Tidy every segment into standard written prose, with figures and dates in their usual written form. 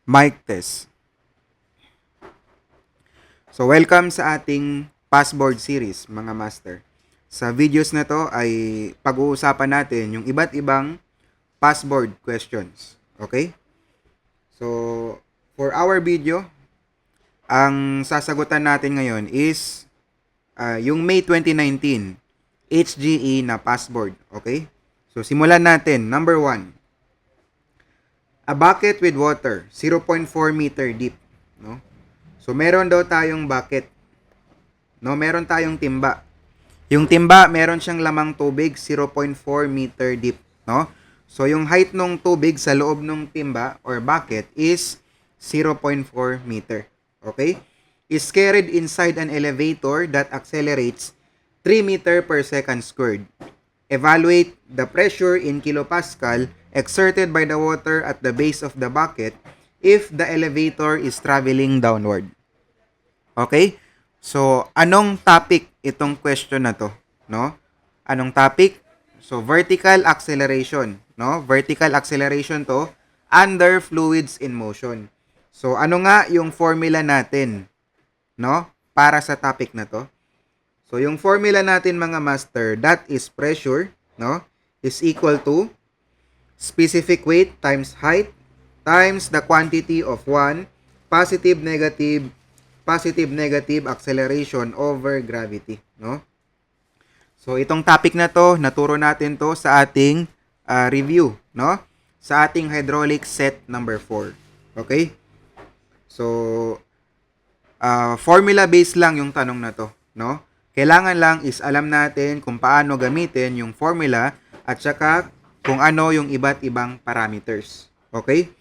Mic test. So, welcome sa ating passboard series, mga master. Sa videos na to ay pag-uusapan natin yung iba't ibang passboard questions. Okay? So, for our video, ang sasagutan natin ngayon is yung May 2019 HGE na passboard. Okay? So, simulan natin. Number 1. A bucket with water, 0.4 meter deep. No? So, meron daw tayong bucket. No? Meron tayong timba. Yung timba, meron siyang lamang tubig, 0.4 meter deep. No? So, yung height ng tubig sa loob ng timba or bucket is 0.4 meter. Okay? Is carried inside an elevator that accelerates 3 meter per second squared. Evaluate the pressure in kilopascal exerted by the water at the base of the bucket if the elevator is traveling downward. Okay? So, anong topic itong question na to, no? Anong topic? So, vertical acceleration, no? Vertical acceleration to under fluids in motion. So, ano nga yung formula natin, no? Para sa topic na to. So, yung formula natin mga master, that is pressure, no? Is equal to specific weight times height times the quantity of one positive negative acceleration over gravity, no? So itong topic na to, naturo natin to sa ating review, no? Sa ating hydraulic set number 4. Okay? So formula based lang yung tanong na to, no? Kailangan lang is alam natin kung paano gamitin yung formula at saka kung ano yung iba't ibang parameters. Okay?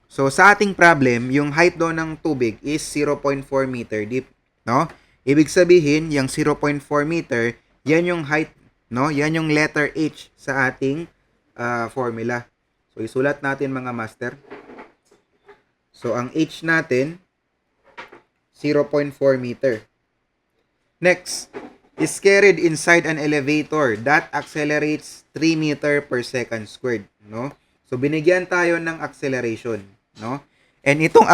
So, sa ating problem, yung height daw ng tubig is 0.4 meter deep, no? Ibig sabihin, yung 0.4 meter, yan yung height, no? Yan yung letter H sa ating formula. So, isulat natin mga master. So, ang H natin, 0.4 meter. Next, is carried inside an elevator that accelerates 3 meter per second squared, no? So, binigyan tayo ng acceleration, no? And itong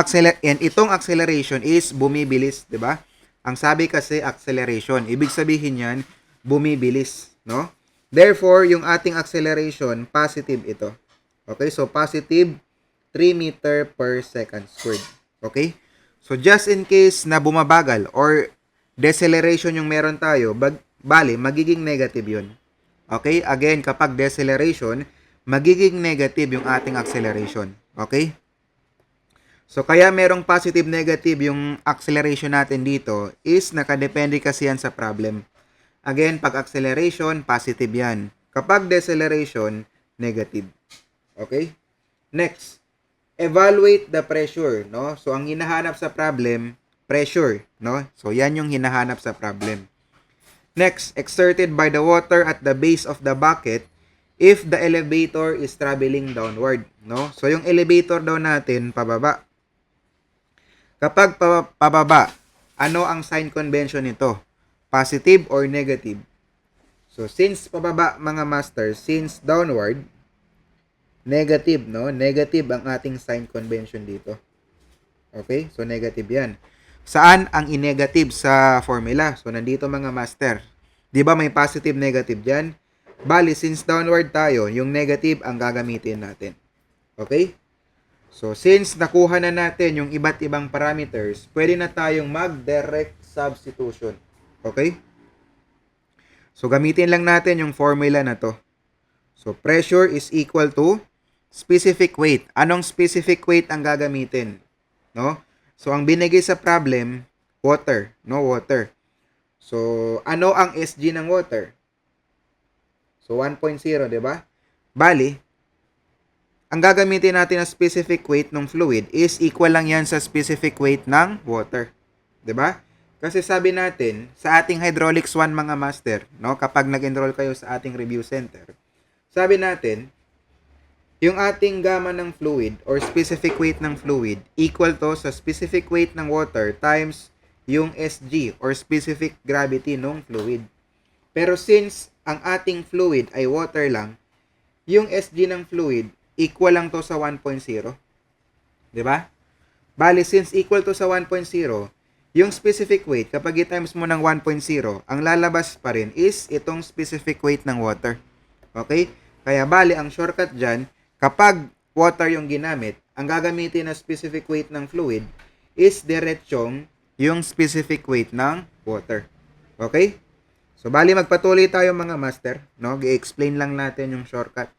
acceleration is bumibilis, 'di ba? Ang sabi kasi acceleration, ibig sabihin niyan bumibilis, no? Therefore, yung ating acceleration positive ito. Okay? So positive 3 meter per second squared. Okay? So just in case na bumabagal or deceleration yung meron tayo, bali magiging negative 'yun. Okay? Again, kapag deceleration, magiging negative yung ating acceleration. Okay? So, kaya merong positive negative yung acceleration natin dito is nakadepende kasi yan sa problem. Again, pag acceleration, positive yan. Kapag deceleration, negative. Okay? Next, evaluate the pressure, no? So, ang hinahanap sa problem, pressure, no? So, yan yung hinahanap sa problem. Next, exerted by the water at the base of the bucket if the elevator is traveling downward, no? So, yung elevator daw natin, pababa. Kapag pababa, ano ang sign convention nito? Positive or negative? So, since pababa mga master, since downward, negative, no? Negative ang ating sign convention dito. Okay? So, negative yan. Saan ang in-negative sa formula? So, nandito mga master. Di ba may positive, negative dyan? Bali, since downward tayo, yung negative ang gagamitin natin. Okay? So, since nakuha na natin yung iba't ibang parameters, pwede na tayong mag-direct substitution. Okay? So, gamitin lang natin yung formula na to. So, pressure is equal to specific weight. Anong specific weight ang gagamitin? No? So, ang binigay sa problem, water. No, water. So, ano ang SG ng water? So, 1.0, di ba? Bali, ang gagamitin natin na specific weight ng fluid is equal lang yan sa specific weight ng water. 'Di ba? Kasi sabi natin, sa ating Hydraulics 1 mga master, no, kapag nag-enroll kayo sa ating review center, sabi natin, yung ating gamma ng fluid or specific weight ng fluid equal to sa specific weight ng water times yung SG or specific gravity ng fluid. Pero since ang ating fluid ay water lang, yung SG ng fluid equal lang to sa 1.0. 'Di ba? Bali, since equal to sa 1.0, yung specific weight, kapag i-times mo ng 1.0, ang lalabas pa rin is itong specific weight ng water. Okay? Kaya bali, ang shortcut dyan, kapag water yung ginamit, ang gagamitin na specific weight ng fluid is diretsyong yung specific weight ng water. Okay? So, bali, magpatuloy tayo mga master. No? I-explain lang natin yung shortcut.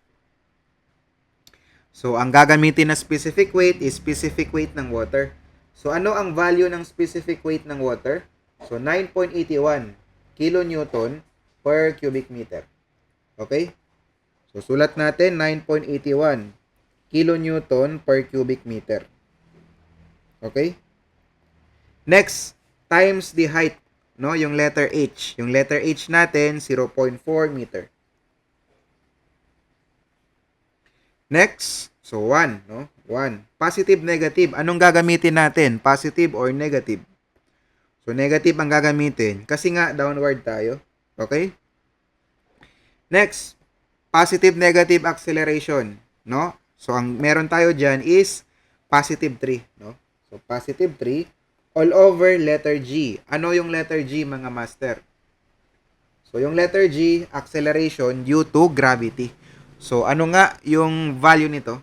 So, ang gagamitin na specific weight is specific weight ng water. So, ano ang value ng specific weight ng water? So, 9.81 kilonewton per cubic meter. Okay? So, sulat natin 9.81 kilonewton per cubic meter. Okay? Next, times the height, no? Yung letter H. Yung letter H natin, 0.4 meter. Next, so 1, no? 1. Positive, negative. Anong gagamitin natin? Positive or negative? So, negative ang gagamitin kasi nga downward tayo. Okay? Next, positive, negative acceleration, no? So, ang meron tayo dyan is positive 3, no? So, positive 3 all over letter G. Ano yung letter G, mga master? So, yung letter G, acceleration due to gravity. So, ano nga yung value nito?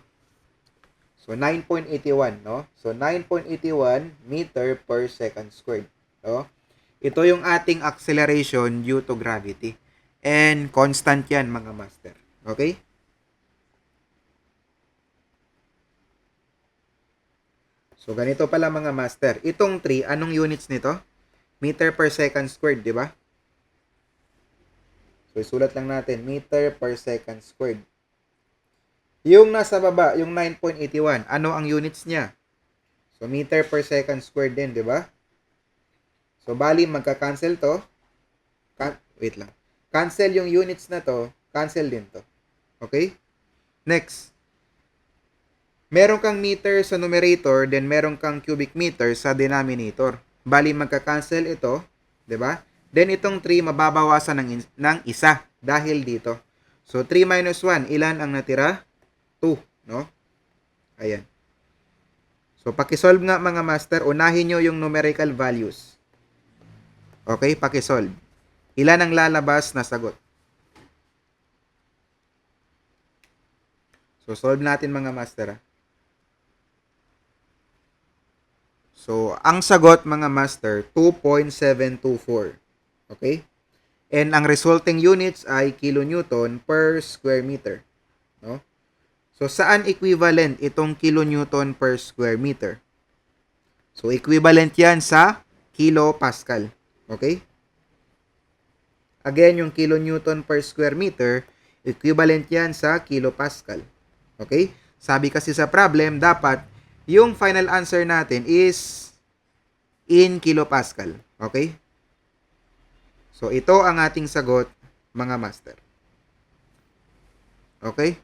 So, 9.81, no? So, 9.81 meter per second squared, no? Ito yung ating acceleration due to gravity. And constant yan, mga master. Okay? So, ganito pala mga master. Itong 3, anong units nito? Meter per second squared, di ba? So, isulat lang natin, meter per second squared. Yung nasa baba, yung 9.81, ano ang units niya? So, meter per second squared din, di ba? So, bali, magka-cancel to. Wait lang. Cancel yung units na to, cancel din to. Okay? Next. Meron kang meter sa numerator, then meron kang cubic meter sa denominator. Bali, magka-cancel ito, di ba? Then, itong 3, mababawasan ng isa dahil dito. So, 3 minus 1, ilan ang natira? 2, no? Ayan. So, pakisolve nga mga master, unahin nyo yung numerical values. Okay, pakisolve. Ilan ang lalabas na sagot? So, solve natin mga master. So, ang sagot mga master, 2.724. Okay? And ang resulting units ay kilonewton per square meter. No? So, saan equivalent itong kilonewton per square meter? So, equivalent yan sa kilopascal. Okay? Again, yung kilonewton per square meter, equivalent yan sa kilopascal. Okay? Sabi kasi sa problem, dapat yung final answer natin is in kilopascal. Okay? So, ito ang ating sagot, mga master. Okay?